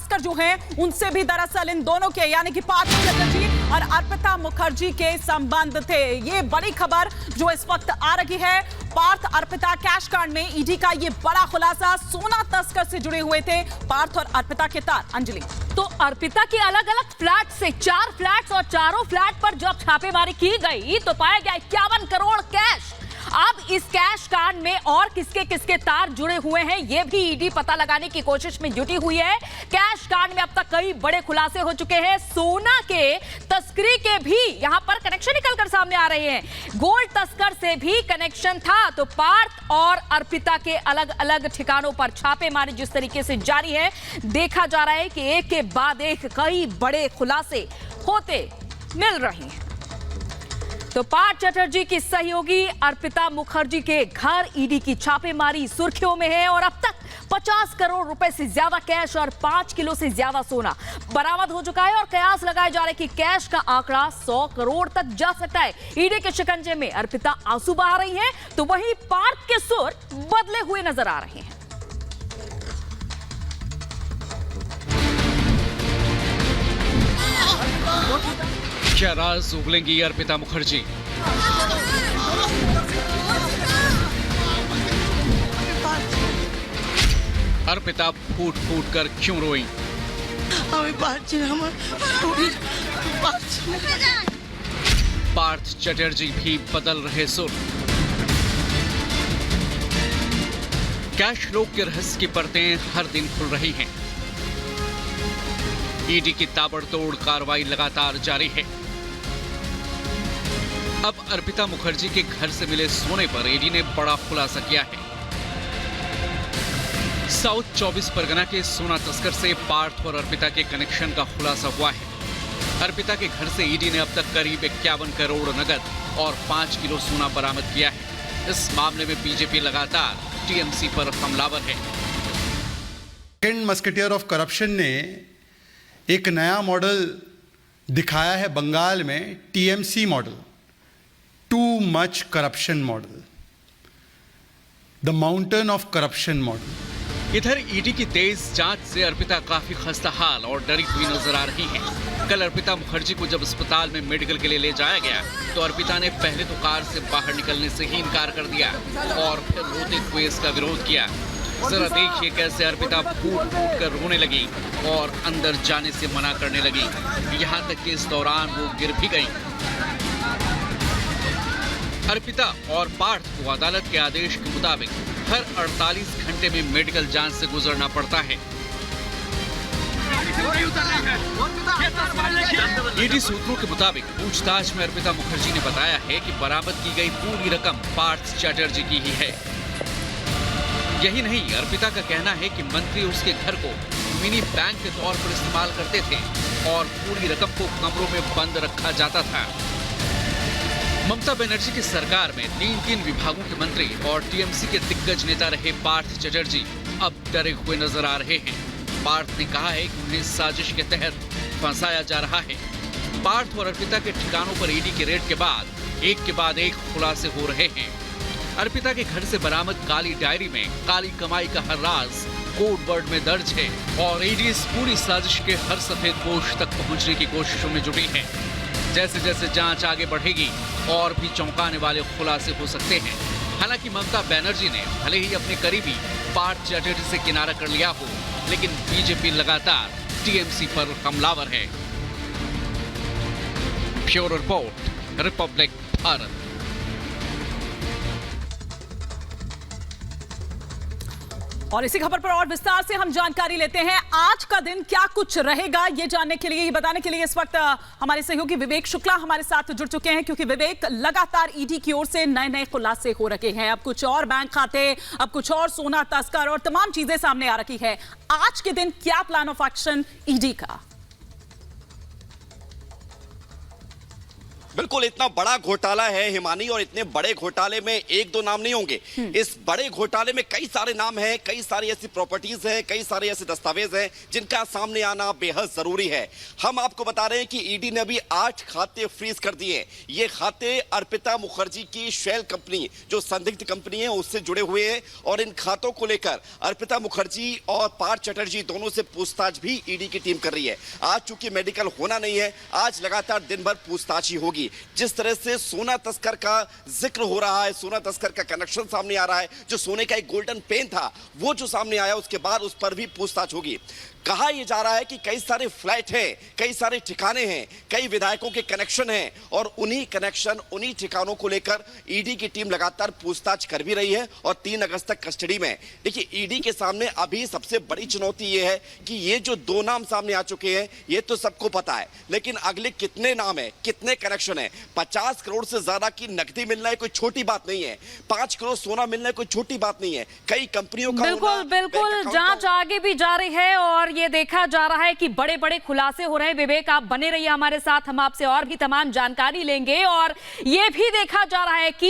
तस्कर जो हैं उनसे भी दरअसल इन दोनों के यानी कि पार्थ चटर्जी और अर्पिता मुखर्जी के संबंध थे। ये बड़ी खबर जो इस वक्त आ रही है, पार्थ अर्पिता कैश कांड में ईडी का ये बड़ा खुलासा, सोना तस्कर से जुड़े हुए थे पार्थ और अर्पिता के तार। अंजलि, तो अर्पिता के अलग अलग फ्लैट से 4 फ्लैट्स और चारों फ्लैट पर जब छापेमारी की गई तो पाया गया 51 करोड़ कैश। अब इस कैश कांड में और किसके किसके तार जुड़े हुए हैं ये भी ईडी पता लगाने की कोशिश में जुटी हुई है। कैश कांड में अब तक कई बड़े खुलासे हो चुके हैं। सोना के तस्करी के भी यहां पर कनेक्शन निकलकर सामने आ रहे हैं। गोल्ड तस्कर से भी कनेक्शन था। तो पार्थ और अर्पिता के अलग अलग ठिकानों पर छापेमारी जिस तरीके से जारी है, देखा जा रहा है कि एक के बाद एक कई बड़े खुलासे होते मिल रहे हैं। तो पार्थ चटर्जी की सहयोगी अर्पिता मुखर्जी के घर ईडी की छापेमारी सुर्खियों में है और अब तक 50 करोड़ रुपए से ज्यादा कैश और 5 किलो से ज्यादा सोना बरामद हो चुका है और कयास लगाए जा रहे हैं कि कैश का आंकड़ा 100 करोड़ तक जा सकता है। ईडी के शिकंजे में अर्पिता आंसू बहा रही हैं, तो वहीं पार्थ के सुर बदले हुए नजर आ रहे हैं। क्या राज उगलेंगी अर्पिता मुखर्जी? अर्पिता फूट फूट कर क्यों रोई? पार्थ चटर्जी भी बदल रहे सुर। कैश लोग के रहस्य की परतें हर दिन खुल रही हैं। ईडी की ताबड़तोड़ कार्रवाई लगातार जारी है। अब अर्पिता मुखर्जी के घर से मिले सोने पर ईडी ने बड़ा खुलासा किया है। साउथ 24 परगना के सोना तस्कर से पार्थ और अर्पिता के कनेक्शन का खुलासा हुआ है। अर्पिता के घर से ईडी ने अब तक करीब 51 करोड़ नगद और 5 किलो सोना बरामद किया है। इस मामले में बीजेपी लगातार टीएमसी पर हमलावर है। सेकंड मस्केटियर ऑफ करप्शन ने एक नया मॉडल दिखाया है बंगाल में, TMC model, too much corruption model, the mountain of corruption model. इधर ईडी की तेज जांच से अर्पिता काफी खस्ताहाल और डरी हुई नजर आ रही है। कल अर्पिता मुखर्जी को जब अस्पताल में मेडिकल के लिए ले जाया गया तो अर्पिता ने पहले तो कार से बाहर निकलने से ही इनकार कर दिया और फिर रोते हुए इसका विरोध किया। जरा देखिए कैसे अर्पिता फूट फूट कर रोने लगी और अंदर जाने से मना करने लगी। यहाँ तक कि इस दौरान वो गिर भी गई। अर्पिता और पार्थ को अदालत के आदेश के मुताबिक हर 48 घंटे में मेडिकल जांच से गुजरना पड़ता है। ईडी सूत्रों के मुताबिक पूछताछ में अर्पिता मुखर्जी ने बताया है कि बरामद की गई पूरी रकम पार्थ चटर्जी की ही है। यही नहीं, अर्पिता का कहना है कि मंत्री उसके घर को मिनी बैंक के तौर पर इस्तेमाल करते थे और पूरी रकम को कमरों में बंद रखा जाता था। ममता बनर्जी की सरकार में 3 विभागों के मंत्री और टीएमसी के दिग्गज नेता रहे पार्थ चटर्जी अब डरे हुए नजर आ रहे हैं। पार्थ ने कहा है कि उन्हें साजिश के तहत फंसाया जा रहा है। पार्थ और अर्पिता के ठिकानों पर ईडी के रेड के बाद एक खुलासे हो रहे हैं। अर्पिता के घर से बरामद काली डायरी में काली कमाई का हर राज कोड वर्ड में दर्ज है और ईडी इस पूरी साजिश के हर सफेद पोश तक पहुंचने की कोशिशों में जुटी है। जैसे जैसे जांच आगे बढ़ेगी और भी चौंकाने वाले खुलासे हो सकते हैं। हालांकि ममता बनर्जी ने भले ही अपने करीबी पार्थ चटर्जी से किनारा कर लिया हो, लेकिन बीजेपी लगातार टीएमसी पर हमलावर है। Bureau report, Republic Bharat. और इसी खबर पर और विस्तार से हम जानकारी लेते हैं। आज का दिन क्या कुछ रहेगा ये जानने के लिए, ये बताने के लिए इस वक्त हमारे सहयोगी विवेक शुक्ला हमारे साथ जुड़ चुके हैं, क्योंकि विवेक, लगातार ईडी की ओर से नए खुलासे हो रखे हैं। अब कुछ और बैंक खाते, अब कुछ और सोना तस्कर और तमाम चीजें सामने आ रही है। आज के दिन क्या प्लान ऑफ एक्शन ईडी का? बिल्कुल, इतना बड़ा घोटाला है हिमानी, और इतने बड़े घोटाले में एक दो नाम नहीं होंगे। इस बड़े घोटाले में कई सारे नाम हैं, कई सारी ऐसी प्रॉपर्टीज हैं, कई सारे ऐसे दस्तावेज हैं जिनका सामने आना बेहद जरूरी है। हम आपको बता रहे हैं कि ईडी ने अभी 8 खाते फ्रीज कर दिए। ये खाते अर्पिता मुखर्जी की शेल कंपनी, जो संदिग्ध कंपनी है, उससे जुड़े हुए हैं, और इन खातों को लेकर अर्पिता मुखर्जी और पार्थ चटर्जी दोनों से पूछताछ भी ईडी की टीम कर रही है। आज चूंकि मेडिकल होना नहीं है, आज लगातार दिन भर पूछताछ ही होगी। जिस तरह से सोना तस्कर का जिक्र हो रहा है, सोना तस्कर का कनेक्शन सामने आ रहा है, जो सोने का एक गोल्डन पेन था वो जो सामने आया, उसके बाद उस पर भी पूछताछ होगी। कहा यह जा रहा है कि कई सारे फ्लैट हैं, कई सारे ठिकाने हैं, कई विधायकों के कनेक्शन हैं, और उन्हीं कनेक्शन, उन्हीं ठिकानों को लेकर ईडी की टीम लगातार पूछताछ कर भी रही है और 3 अगस्त तक कस्टडी में। देखिए, ईडी के सामने अभी सबसे बड़ी चुनौती यह है कि ये जो 2 नाम सामने आ चुके हैं, ये तो सबको पता है, लेकिन अगले कितने नाम है, कितने कनेक्शन है। 50 करोड़ से ज्यादा की नकदी मिलना है कोई छोटी बात नहीं है, 5 करोड़ सोना मिलना है कोई छोटी बात नहीं है, कई कंपनियों का बिल्कुल बिल्कुल जांच आगे भी जा रही है और ये देखा जा रहा है कि बड़े बड़े खुलासे हो रहे हैं। विवेक, आप बने रहिए हमारे साथ, हम आपसे और भी तमाम जानकारी लेंगे। और ये भी देखा जा रहा है कि